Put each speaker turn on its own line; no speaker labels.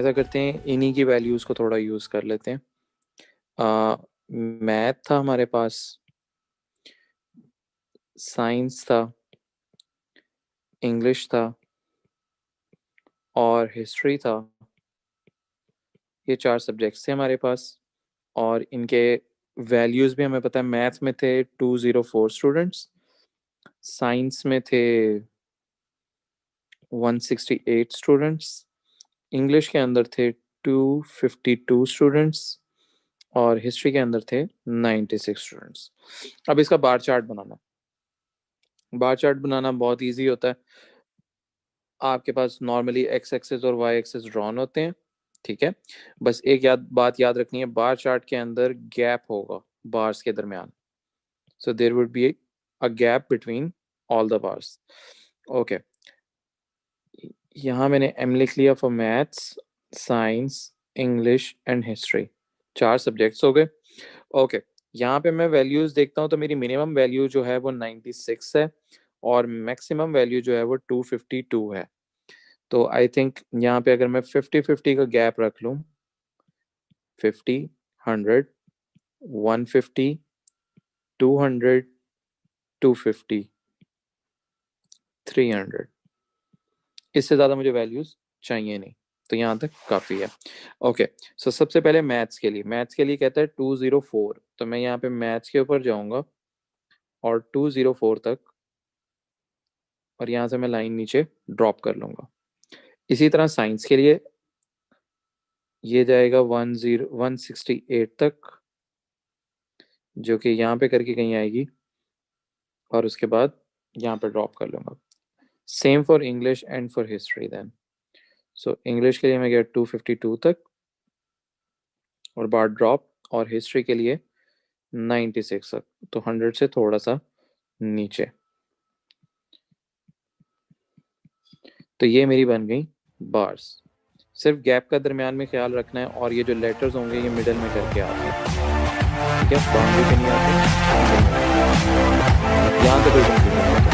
ऐसा करते हैं, इन्हीं की वैल्यूज़ को थोड़ा यूज़ कर लेते हैं। मैथ था हमारे पास, साइंस था, इंग्लिश था और हिस्ट्री था। ये 4 सब्जेक्ट्स थे हमारे पास और इनके वैल्यूज़ भी हमें पता है। मैथ में थे 204 स्टूडेंट्स, साइंस में थे 168 स्टूडेंट्स, इंग्लिश के अंदर थे 252 स्टूडेंट्स और हिस्ट्री के अंदर थे 96 स्टूडेंट्स। अब इसका बार चार्ट बनाना बहुत इजी होता है। आपके पास नॉर्मली एक्स एक्सिस और वाई एक्सिस ड्रॉन होते हैं, ठीक है। बस एक बात याद रखनी है, बार चार्ट के अंदर गैप होगा बार्स के दरमियान। So there would be a gap between all the bars. Okay, यहाँ मैंने एम लिख लिया for maths, science, English and history. 4 subjects हो गए। ओके, यहाँ पे मैं वैल्यूज देखता हूँ तो मेरी मिनिमम वैल्यू जो है वो 96 है और मैक्सिमम वैल्यू जो है वो 252 है। तो आई थिंक यहाँ पे अगर मैं 50-50 का गैप रख लूँ, 50, 100, 150, 200, 250, 300, इससे ज़्यादा मुझे वैल्यूज चाहिए नहीं, तो यहाँ तक काफ़ी है। ओके, सो सबसे पहले मैथ्स के लिए कहता है 204, तो मैं यहाँ पे मैथ्स के ऊपर जाऊँगा और 204 तक, और यहाँ से मैं लाइन नीचे ड्रॉप कर लूँगा। इसी तरह साइंस के लिए ये जाएगा 168 तक, जो कि यहाँ पे करके कहीं आएगी, और उसके बाद यहाँ पे ड्रॉप कर लूँगा। Same for English and for history then. So English के लिए मैं गया 252 तक और बाद ड्रॉप, और हिस्ट्री के लिए 96 तक, तो 100 से थोड़ा सा नीचे। तो ये मेरी बन गई बार्स। सिर्फ गैप का दरमियान में ख्याल रखना है, और ये जो लेटर्स होंगे ये मिडल में करके आते हैं, ठीक है, बाउंड्री पे नहीं आते। यहाँ से कोई कंफ्यूजन नहीं होता।